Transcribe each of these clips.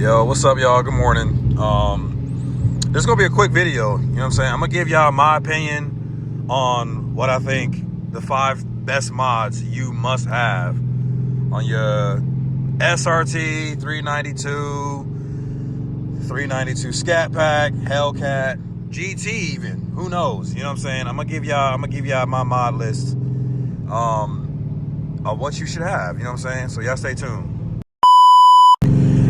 Yo, what's up, y'all? Good morning. This is gonna be a quick video. You know what I'm saying? I'm gonna give y'all my opinion on what I think the 5 best mods you must have on your SRT 392 Scatpack, Hellcat, GT even. Who knows? You know what I'm saying? I'm gonna give y'all my mod list of what you should have. You know what I'm saying? So y'all stay tuned.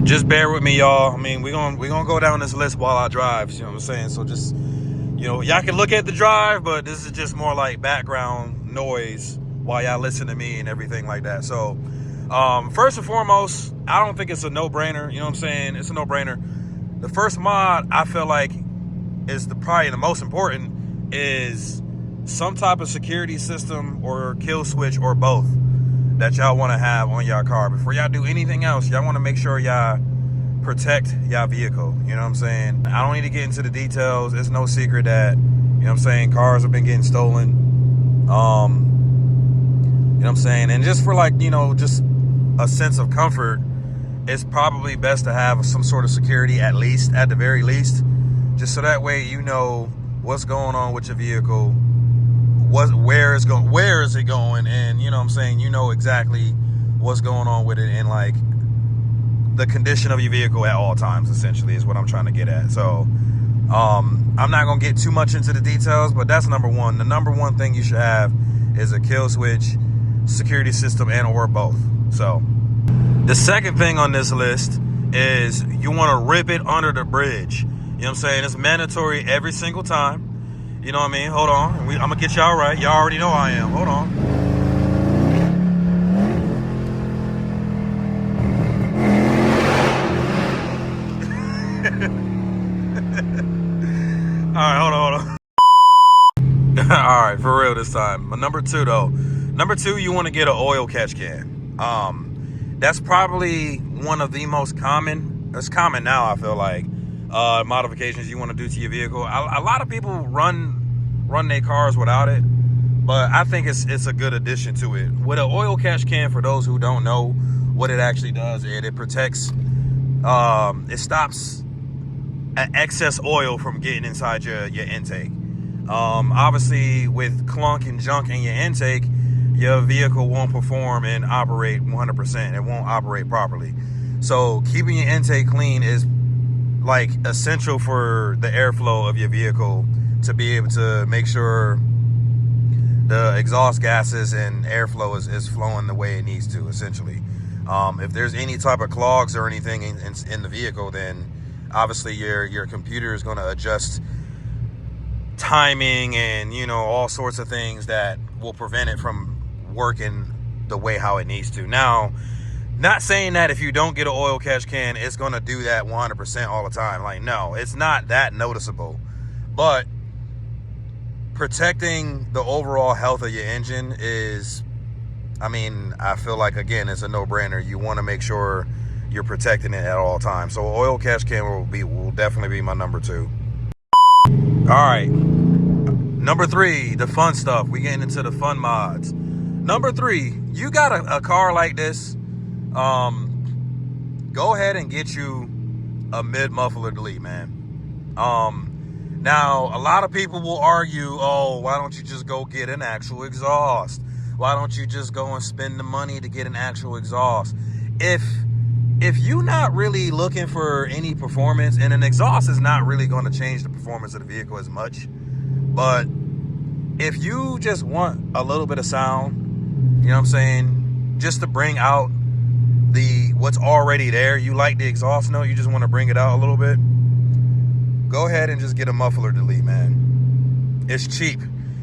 Just bear with me, y'all. I mean, we're gonna go down this list while I drive, you know what I'm saying? So just, y'all can look at the drive, but this is just more like background noise while y'all listen to me and everything like that. So first and foremost, I don't think it's a no-brainer, you know what I'm saying? It's a no-brainer. The first mod I feel like is probably the most important is some type of security system or kill switch or both that y'all want to have on y'all car. Before y'all do anything else, y'all want to make sure y'all protect y'all vehicle. You know what I'm saying? I don't need to get into the details. It's no secret that, you know what I'm saying, cars have been getting stolen. You know what I'm saying? And just for like, just a sense of comfort, it's probably best to have some sort of security at the very least, just so that way you know what's going on with your vehicle, where is it going, and you know what I'm saying, you know exactly what's going on with it, and like the condition of your vehicle at all times, essentially, is what I'm trying to get at. So I'm not gonna get too much into the details, but that's number one. The number one thing you should have is a kill switch, security system, and or both. So the second thing on this list is you want to rip it under the bridge. You know what I'm saying? It's mandatory every single time. You know what I mean? Hold on. I'm going to get y'all right. Y'all already know I am. Hold on. All right, hold on. All right, for real this time. But number two, though. Number two, you want to get an oil catch can. That's probably one of the most common. It's common now, I feel like. Modifications you want to do to your vehicle. A lot of people run their cars without it, but I think it's a good addition to it. With an oil catch can, for those who don't know what it actually does, it protects, it stops excess oil from getting inside your intake. Obviously with clunk and junk in your intake, your vehicle won't perform and operate 100%. It won't operate properly. So keeping your intake clean is like essential for the airflow of your vehicle, to be able to make sure the exhaust gases and airflow is flowing the way it needs to, essentially. If there's any type of clogs or anything in the vehicle, then obviously your computer is going to adjust timing and all sorts of things that will prevent it from working the way how it needs to. Now, not saying that if you don't get an oil catch can, it's going to do that 100% all the time. Like, no, it's not that noticeable. But protecting the overall health of your engine is, I feel like, again, it's a no-brainer. You want to make sure you're protecting it at all times. So oil catch can will definitely be my number two. All right. Number three, the fun stuff. We getting into the fun mods. Number three, you got a car like this. Go ahead and get you a mid-muffler delete, man. Now, a lot of people will argue, oh, why don't you just go get an actual exhaust? Why don't you just go and spend the money to get an actual exhaust? If you're not really looking for any performance, and an exhaust is not really going to change the performance of the vehicle as much, but if you just want a little bit of sound, you know what I'm saying, just to bring out what's already there, you like the exhaust note, you just want to bring it out a little bit, go ahead and just get a muffler delete, man. It's cheap.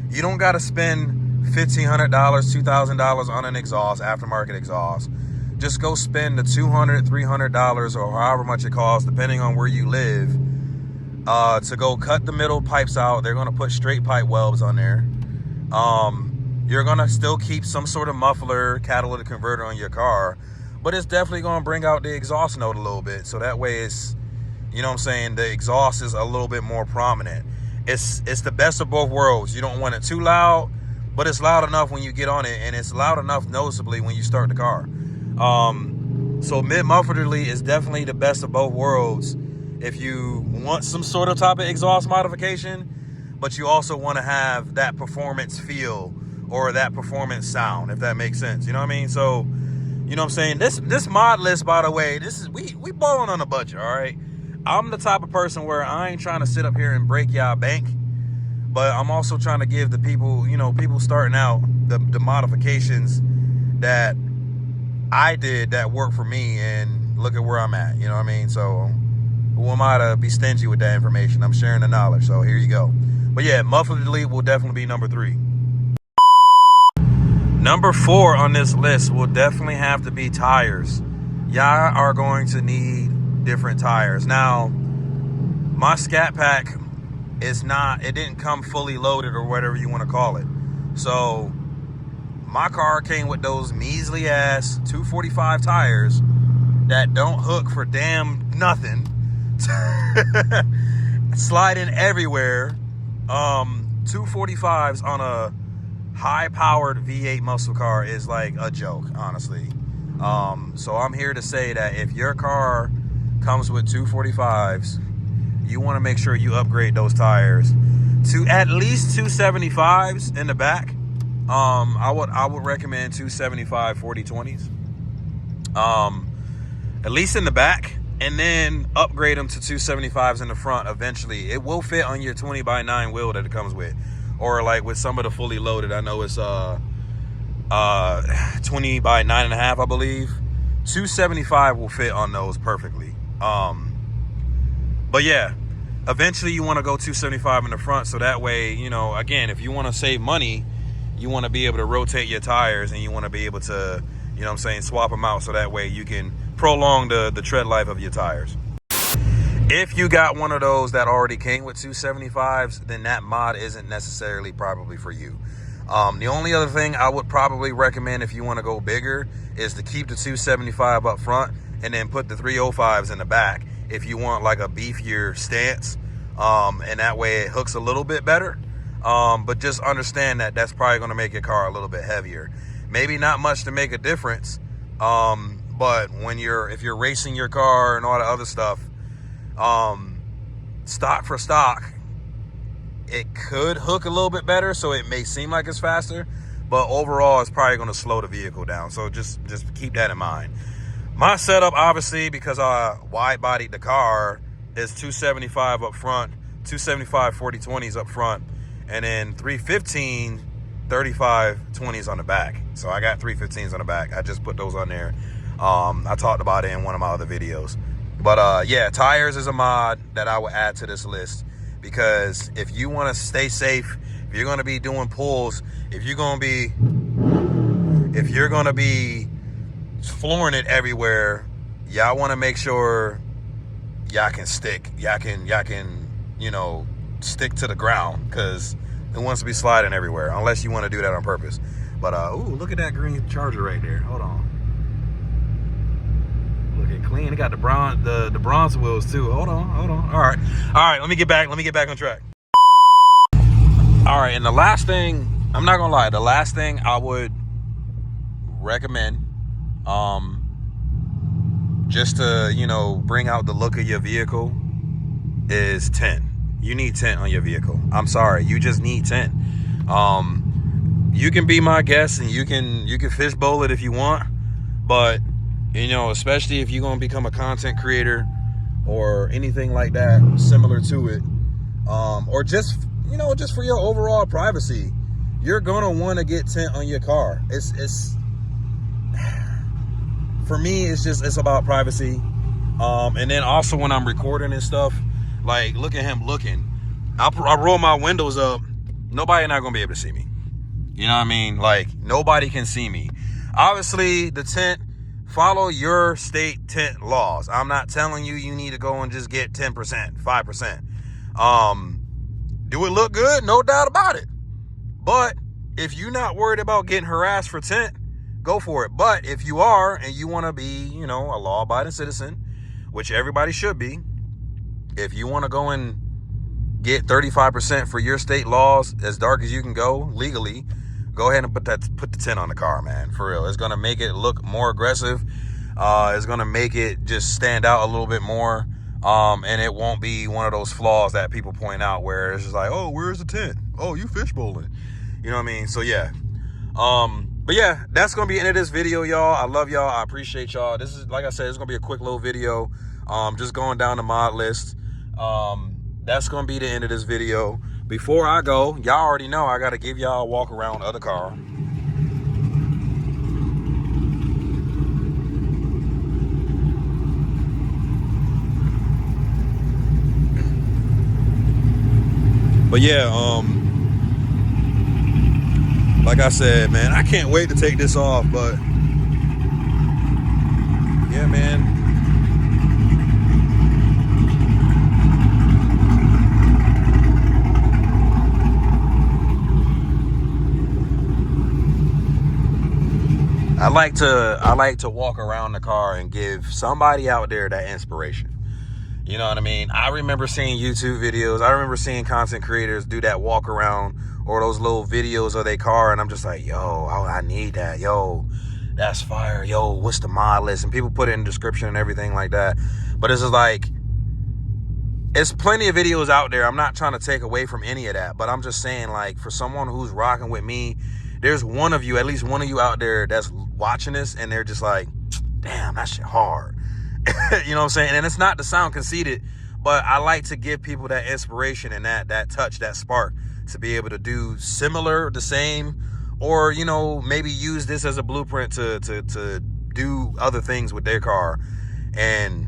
You don't got to spend $1,500, $2,000 on an exhaust, aftermarket exhaust. Just go spend the $200, $300 or however much it costs, depending on where you live, to go cut the middle pipes out. They're going to put straight pipe welds on there. You're going to still keep some sort of muffler catalytic converter on your car, but it's definitely going to bring out the exhaust note a little bit. So that way it's, you know what I'm saying, the exhaust is a little bit more prominent. It's the best of both worlds. You don't want it too loud, but it's loud enough when you get on it, and it's loud enough noticeably when you start the car. So Muffler Delete is definitely the best of both worlds if you want some sort of type of exhaust modification, but you also want to have that performance feel or that performance sound, if that makes sense. You know what I mean? So, you know what I'm saying? This mod list, by the way, this is we balling on a budget, all right? I'm the type of person where I ain't trying to sit up here and break y'all bank, but I'm also trying to give the people, you know, people starting out the modifications that I did that worked for me, and look at where I'm at. You know what I mean? So who am I to be stingy with that information? I'm sharing the knowledge. So here you go. But yeah, Muffler Delete will definitely be number 3. Number 4 on this list will definitely have to be tires. Y'all are going to need different tires. Now, my Scatpack is not, it didn't come fully loaded or whatever you want to call it. So my car came with those measly ass 245 tires that don't hook for damn nothing. Sliding everywhere. 245s on a high-powered V8 muscle car is like a joke, honestly. So I'm here to say that if your car comes with 245s, you want to make sure you upgrade those tires to at least 275s in the back. I would recommend 275 40/20s. At least in the back, and then upgrade them to 275s in the front eventually. It will fit on your 20x9 wheel that it comes with. Or like with some of the fully loaded, I know it's 20x9.5, I believe. 275 will fit on those perfectly. But yeah, eventually you want to go 275 in the front, so that way, you know, again, if you want to save money, you want to be able to rotate your tires, and you want to be able to, you know what I'm saying, swap them out, so that way you can prolong the tread life of your tires. If you got one of those that already came with 275s, then that mod isn't necessarily probably for you. The only other thing I would probably recommend if you want to go bigger is to keep the 275 up front and then put the 305s in the back if you want like a beefier stance, and that way it hooks a little bit better. But just understand that that's probably going to make your car a little bit heavier. Maybe not much to make a difference, but if you're racing your car and all the other stuff, stock for stock, it could hook a little bit better, so it may seem like it's faster, but overall it's probably going to slow the vehicle down. So just keep that in mind. My setup, obviously, because I wide bodied the car, is 275 up front, 275 40/20s up front, and then 315 35/20s on the back. So I got 315s on the back. I just put those on there. I talked about it in one of my other videos. But yeah, tires is a mod that I would add to this list, because if you want to stay safe, if you're going to be doing pulls, if you're going to be flooring it everywhere, y'all want to make sure y'all can stick, y'all can, you know, stick to the ground, because it wants to be sliding everywhere, unless you want to do that on purpose. But ooh, look at that green Charger right there. Hold on. Looking clean. It got the bronze wheels too. Hold on. All right. Let me get back on track. All right, and the last thing, I'm not gonna lie, the last thing I would recommend, just to, you know, bring out the look of your vehicle, is tint. You need tint on your vehicle. I'm sorry, you just need tint. You can be my guest and you can fishbowl it if you want, but you know, especially if you're gonna become a content creator or anything like that similar to it, or just, you know, just for your overall privacy, you're gonna want to get tint on your car. It's for me, it's about privacy. And then also when I'm recording and stuff, like, look at him looking. I roll my windows up. Nobody not gonna be able to see me. You know what I mean? Like, nobody can see me. Obviously, the tint, follow your state tint laws. I'm not telling you need to go and just get 10%, 5%. Do it look good? No doubt about it. But if you're not worried about getting harassed for tint, go for it. But if you are, and you want to be, you know, a law-abiding citizen, which everybody should be, if you want to go and get 35% for your state laws, as dark as you can go legally, go ahead and put the tint on the car, man. For real, it's gonna make it look more aggressive. It's gonna make it just stand out a little bit more. And it won't be one of those flaws that people point out where it's just like, oh, where's the tint? Oh, you fishbowling. You know what I mean? So yeah. But yeah, that's gonna be the end of this video, y'all. I love y'all. I appreciate y'all. This is, like I said, it's gonna be a quick little video. Just going down the mod list. That's gonna be the end of this video. Before I go, y'all already know I gotta give y'all a walk around the other car. But yeah, like I said, man, I can't wait to take this off, but yeah, man. I like to walk around the car and give somebody out there that inspiration. You know what I mean? I remember seeing YouTube videos. I remember seeing content creators do that walk around or those little videos of their car. And I'm just like, yo, I need that. Yo, that's fire. Yo, what's the mod list? And people put it in the description and everything like that. But it's just like, it's plenty of videos out there. I'm not trying to take away from any of that. But I'm just saying, like, for someone who's rocking with me, there's one of you, at least one of you out there that's watching this. And they're just like, damn, that shit hard. You know what I'm saying? And it's not to sound conceited, but I like to give people that inspiration and that touch, that spark to be able to do similar, the same, or, you know, maybe use this as a blueprint to do other things with their car and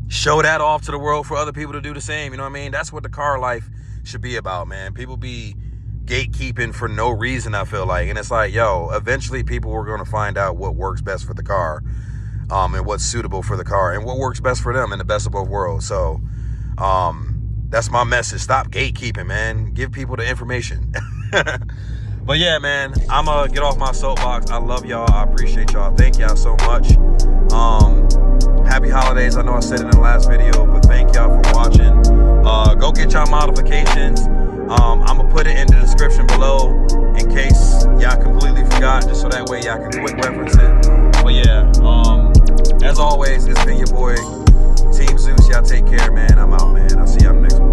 show that off to the world for other people to do the same. You know what I mean? That's what the car life should be about, man. People be gatekeeping for no reason, I feel like. And it's like, yo, eventually people are going to find out what works best for the car. And what's suitable for the car and what works best for them in the best of both worlds. So that's my message. Stop gatekeeping, man. Give people the information. But yeah, man, I'm gonna get off my soapbox. I love y'all. I appreciate y'all. Thank y'all so much. Happy holidays. I know I said it in the last video, but thank y'all for watching. Go get y'all modifications. I'm gonna put it in the description below in case y'all completely forgot, just so that way y'all can quick reference it. But yeah, as always, it's been your boy, Team Zeus. Y'all take care, man. I'm out, man. I'll see y'all next one.